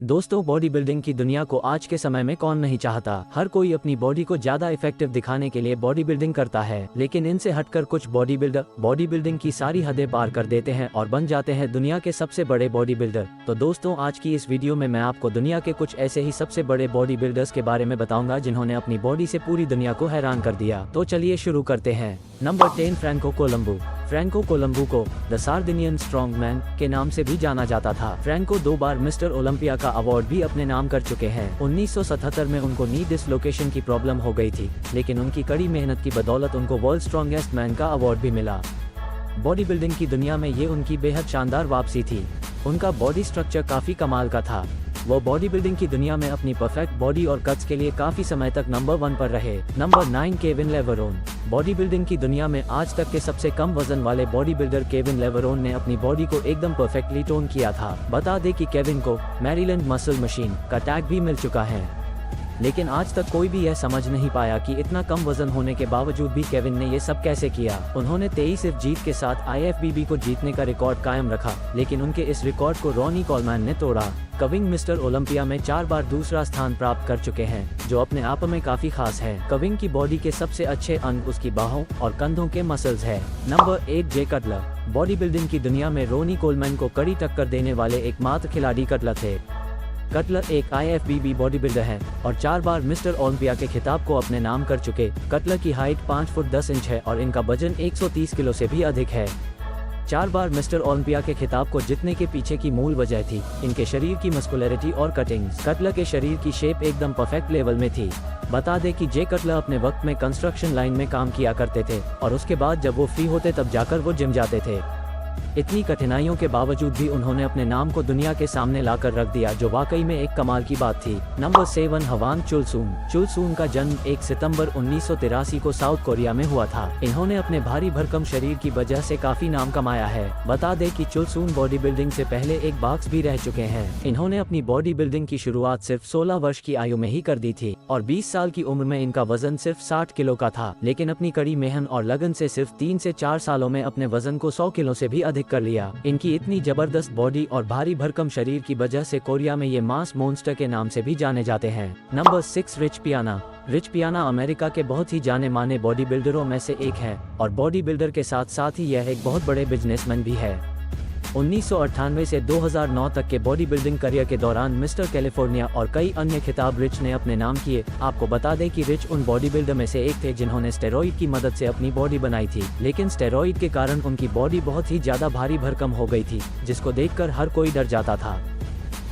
दोस्तों, body building की दुनिया को आज के समय में कौन नहीं चाहता। हर कोई अपनी बॉडी को ज्यादा इफेक्टिव दिखाने के लिए बॉडी बिल्डिंग करता है, लेकिन इनसे हटकर कुछ बॉडी बिल्डर बॉडी बिल्डिंग की सारी हदें पार कर देते हैं और बन जाते हैं दुनिया के सबसे बड़े बॉडी बिल्डर। तो दोस्तों, आज की इस वीडियो में मैं आपको दुनिया के कुछ ऐसे ही सबसे बड़े बॉडी बिल्डर्स के बारे में बताऊंगा जिन्होंने अपनी बॉडी से पूरी दुनिया को हैरान कर दिया। तो चलिए शुरू करते हैं। Number 10, Franco Colombo. Franco Colombo को द सार्डिनियन स्ट्रॉन्गमैन के नाम से भी जाना जाता था। फ्रैंको 2 बार मिस्टर ओलंपिया का अवार्ड भी अपने नाम कर चुके हैं। 1977 में उनको नी डिसलोकेशन की प्रॉब्लम हो गई थी, लेकिन उनकी कड़ी मेहनत की बदौलत उनको वर्ल्ड स्ट्रॉन्गेस्ट मैन का अवार्ड भी मिला। बॉडी बिल्डिंग की दुनिया में ये उनकी बेहद शानदार वापसी थी। उनका बॉडी स्ट्रक्चर काफी कमाल का था। वो बॉडी बिल्डिंग की दुनिया में अपनी परफेक्ट बॉडी और कट्स के लिए काफी समय तक नंबर 1 पर रहे। Number 9, Kevin Levrone. Body building की दुनिया में आज तक के सबसे कम वजन वाले बॉडी बिल्डर केविन लेवरोन ने अपनी बॉडी को एकदम परफेक्टली टोन किया था। बता दें कि केविन को मैरीलैंड मसल मशीन का टैग भी मिल चुका है, लेकिन आज तक कोई भी यह समझ नहीं पाया कि इतना कम वजन होने के बावजूद भी केविन ने ये सब कैसे किया। उन्होंने 23 सिर्फ जीत के साथ IFBB को जीतने का रिकॉर्ड कायम रखा, लेकिन उनके इस रिकॉर्ड को रॉनी कोलमैन ने तोड़ा। कविंग मिस्टर ओलंपिया में 4 बार दूसरा स्थान प्राप्त कर चुके हैं, जो अपने आप में काफी खास है। कविंग की बॉडी के सबसे अच्छे अंग उसकी बाहों और कंधों के मसल्स है। नंबर 8, जे कटलर। बॉडी बिल्डिंग की दुनिया में रोनी कोलमैन को कड़ी टक्कर देने वाले एकमात्र खिलाड़ी कटलर थे। कटलर एक IFBB बॉडी बिल्डर है और 4 बार मिस्टर ओलंपिया के खिताब को अपने नाम कर चुके। कटलर की हाइट 5 फुट 10 इंच है और इनका वजन 130 किलो से भी अधिक है। 4 बार मिस्टर ओलंपिया के खिताब को जीतने के पीछे की मूल वजह थी इनके शरीर की मस्कुलरिटी और कटिंग्स। कटलर के शरीर की शेप एकदम परफेक्ट लेवल में थी। बता दें कि जे कटलर अपने वक्त में कंस्ट्रक्शन लाइन में काम किया करते थे और उसके बाद जब वो फ्री होते तब जाकर वो जिम जाते थे। इतनी कठिनाइयों के बावजूद भी उन्होंने अपने नाम को दुनिया के सामने लाकर रख दिया, जो वाकई में एक कमाल की बात थी। नंबर 7, हवांग चुलसून। चुलसून का जन्म 1 सितंबर 1983 को साउथ कोरिया में हुआ था। इन्होंने अपने भारी भरकम शरीर की वजह से काफी नाम कमाया है। बता दें कि चुलसून बॉडी बिल्डिंग से पहले एक बॉक्स भी रह चुके हैं। इन्होंने अपनी बॉडी बिल्डिंग की शुरुआत सिर्फ 16 वर्ष की आयु में ही कर दी थी और 20 साल की उम्र में इनका वजन सिर्फ 60 किलो का था, लेकिन अपनी कड़ी मेहनत और लगन से सिर्फ 3 से 4 सालों में अपने वजन को 100 किलो से भी अधिक कर लिया। इनकी इतनी जबरदस्त बॉडी और भारी भरकम शरीर की वजह से कोरिया में ये मास मॉन्स्टर के नाम से भी जाने जाते हैं। नंबर 6, रिच पियाना। रिच पियाना अमेरिका के बहुत ही जाने माने बॉडी बिल्डरों में से एक है और बॉडी बिल्डर के साथ साथ ही यह एक बहुत बड़े बिजनेसमैन भी है। 1998 से 2009 तक के बॉडी बिल्डिंग करियर के दौरान मिस्टर कैलिफोर्निया और कई अन्य खिताब रिच ने अपने नाम किए। आपको बता दें कि रिच उन बॉडी बिल्डर में से एक थे जिन्होंने स्टेरॉइड की मदद से अपनी बॉडी बनाई थी, लेकिन स्टेरॉइड के कारण उनकी बॉडी बहुत ही ज्यादा भारी भरकम हो गई थी, जिसको देखकर हर कोई डर जाता था।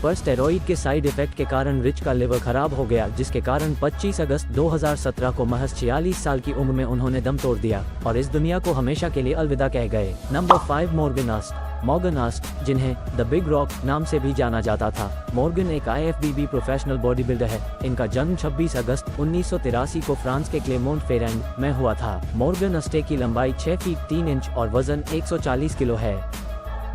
पर स्टेरॉइड के साइड इफेक्ट के कारण रिच का लिवर खराब हो गया, जिसके कारण 25 अगस्त 2017 को महज 46 साल की उम्र में उन्होंने दम तोड़ दिया और इस दुनिया को हमेशा के लिए अलविदा कह गए। Number 5, Morgan asked. Morgan asked, जिन्हें द बिग रॉक नाम से भी जाना जाता था। मॉर्गन एक IFBB प्रोफेशनल बॉडी बिल्डर है। इनका जन्म 26 अगस्त 1983 को फ्रांस के क्लेमोंट फेरेंग में हुआ था। मॉर्गन अस्टे की लंबाई 6 फीट 3 इंच और वजन 140 किलो है।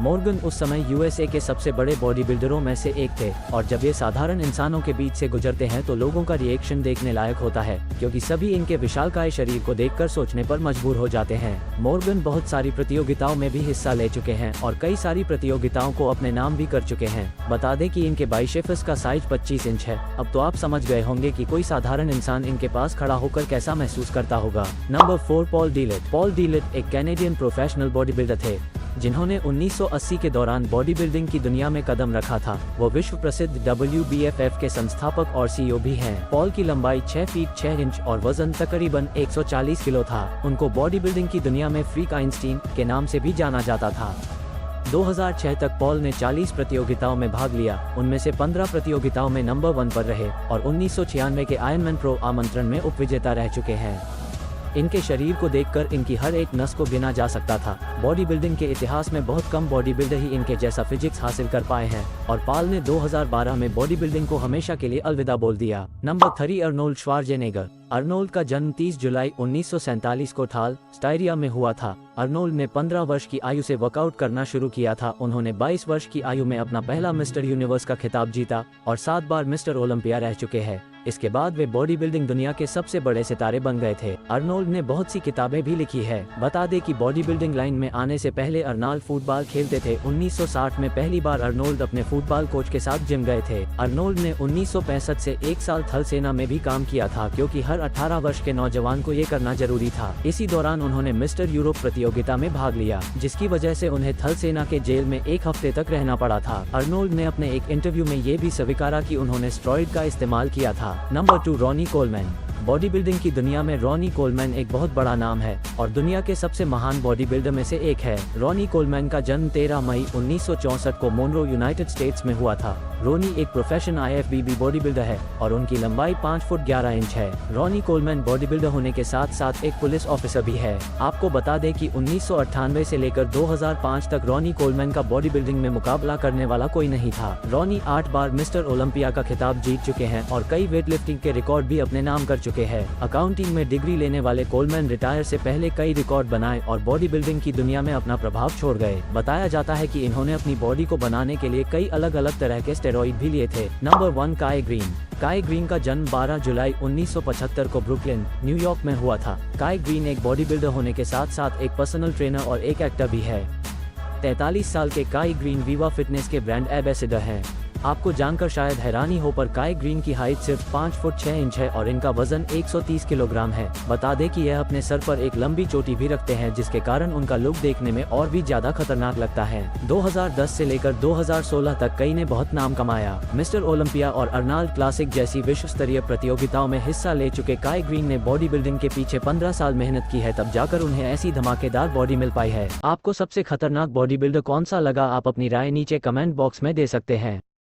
मॉर्गन उस समय USA के सबसे बड़े बॉडी बिल्डरों में से एक थे और जब ये साधारण इंसानों के बीच से गुजरते हैं तो लोगों का रिएक्शन देखने लायक होता है, क्योंकि सभी इनके विशालकाय शरीर को देखकर सोचने पर मजबूर हो जाते हैं। मॉर्गन बहुत सारी प्रतियोगिताओं में भी हिस्सा ले चुके हैं और कई सारी प्रतियोगिताओं को अपने नाम भी कर चुके हैं। बता दें कि इनके बाइसेप्स का साइज 25 इंच है। अब तो आप समझ गए होंगे कि कोई साधारण इंसान इनके पास खड़ा होकर कैसा महसूस करता होगा। Number 4, Paul Dillett. Paul Dillett एक कैनेडियन प्रोफेशनल बॉडी बिल्डर थे जिन्होंने 1980 के दौरान बॉडी बिल्डिंग की दुनिया में कदम रखा था। वो विश्व प्रसिद्ध WBFF के संस्थापक और CEO भी हैं। पॉल की लंबाई 6 फीट 6 इंच और वजन तकरीबन 140 किलो था। उनको बॉडी बिल्डिंग की दुनिया में फ्रीक आइंस्टीन के नाम से भी जाना जाता था। 2006 तक पॉल ने 40 प्रतियोगिताओं में भाग लिया, उनमें से 15 प्रतियोगिताओं में नंबर 1 पर रहे और 1996 के आयरनमैन प्रो आमंत्रण में उपविजेता रह चुके हैं। इनके शरीर को देखकर इनकी हर एक नस को गिना जा सकता था। बॉडी बिल्डिंग के इतिहास में बहुत कम बॉडी बिल्डर ही इनके जैसा फिजिक्स हासिल कर पाए हैं और पॉल ने 2012 में बॉडी बिल्डिंग को हमेशा के लिए अलविदा बोल दिया। Number 3, Arnold श्वार्ज़ेनेगर। अर्नोल्ड का जन्म 30 जुलाई 1947 को थाल स्टायरिया में हुआ था। अर्नोल्ड ने 15 वर्ष की आयु से वर्कआउट करना शुरू किया था। उन्होंने 22 वर्ष की आयु में अपना पहला मिस्टर यूनिवर्स का खिताब जीता और 7 बार मिस्टर ओलंपिया रह चुके हैं। इसके बाद वे बॉडी बिल्डिंग दुनिया के सबसे बड़े सितारे बन गए थे। अर्नोल्ड ने बहुत सी किताबें भी लिखी है। बता दें कि बॉडी बिल्डिंग लाइन में आने से पहले अर्नोल्ड फुटबॉल खेलते थे। 1960 में पहली बार अर्नोल्ड अपने फुटबॉल कोच के साथ जिम गए थे। अर्नोल्ड ने 1965 से 1 साल थल सेना में भी काम किया था, क्योंकि हर 18 वर्ष के नौजवान को ये करना जरूरी था। इसी दौरान उन्होंने मिस्टर यूरोप प्रतियोगिता में भाग लिया, जिसकी वजह से उन्हें थल सेना के जेल में 1 हफ्ते तक रहना पड़ा था। अर्नोल्ड ने अपने एक इंटरव्यू में ये भी स्वीकारा कि उन्होंने स्टेरॉइड का इस्तेमाल किया था। Number 2, Ronnie Coleman. Body building की दुनिया में रॉनी कोलमैन एक बहुत बड़ा नाम है और दुनिया के सबसे महान बॉडी बिल्डर में से एक है। रॉनी कोलमैन का जन्म 13 मई 1964 को मोनरो, यूनाइटेड स्टेट्स में हुआ था। रॉनी एक प्रोफेशनल IFBB बॉडी बिल्डर है और उनकी लंबाई 5 फुट 11 इंच है। रॉनी कोलमैन बॉडी बिल्डर होने के साथ साथ एक पुलिस ऑफिसर भी है। आपको बता दें कि 1998 से लेकर 2005 तक रॉनी कोलमैन का बॉडी बिल्डिंग में मुकाबला करने वाला कोई नहीं था। रॉनी 8 बार मिस्टर ओलंपिया का खिताब जीत चुके हैं और कई वेट लिफ्टिंग के रिकॉर्ड भी अपने नाम कर चुके हैं। अकाउंटिंग में डिग्री लेने वाले कोलमैन रिटायर से पहले कई रिकॉर्ड बनाए और बॉडी बिल्डिंग की दुनिया में अपना प्रभाव छोड़ गए। बताया जाता है कि इन्होंने अपनी बॉडी को बनाने के लिए कई अलग अलग तरह के स्टेरॉइड भी लिए थे। नंबर 1, काई ग्रीन। काई ग्रीन का जन्म 12 जुलाई 1975 को ब्रुकलिन, न्यूयॉर्क में हुआ था। काई ग्रीन एक बॉडी बिल्डर होने के साथ साथ एक पर्सनल ट्रेनर और एक एक्टर भी है। 43 साल के काई ग्रीन वीवा फिटनेस के ब्रांड एम्बेसडर हैं। आपको जानकर शायद हैरानी हो, पर काई ग्रीन की हाइट सिर्फ 5 फुट 6 इंच है और इनका वजन 130 किलोग्राम है। बता दें कि यह अपने सर पर एक लंबी चोटी भी रखते हैं, जिसके कारण उनका लुक देखने में और भी ज्यादा खतरनाक लगता है। 2010 से लेकर 2016 तक कई ने बहुत नाम कमाया। मिस्टर ओलंपिया और अर्नोल्ड क्लासिक जैसी विश्व स्तरीय प्रतियोगिताओं में हिस्सा ले चुके काई ग्रीन ने बॉडी बिल्डिंग के पीछे 15 साल मेहनत की है, तब जाकर उन्हें ऐसी धमाकेदार बॉडी मिल पाई है। आपको सबसे खतरनाक बॉडी बिल्डर कौन सा लगा? आप अपनी राय नीचे कमेंट बॉक्स में दे सकते हैं।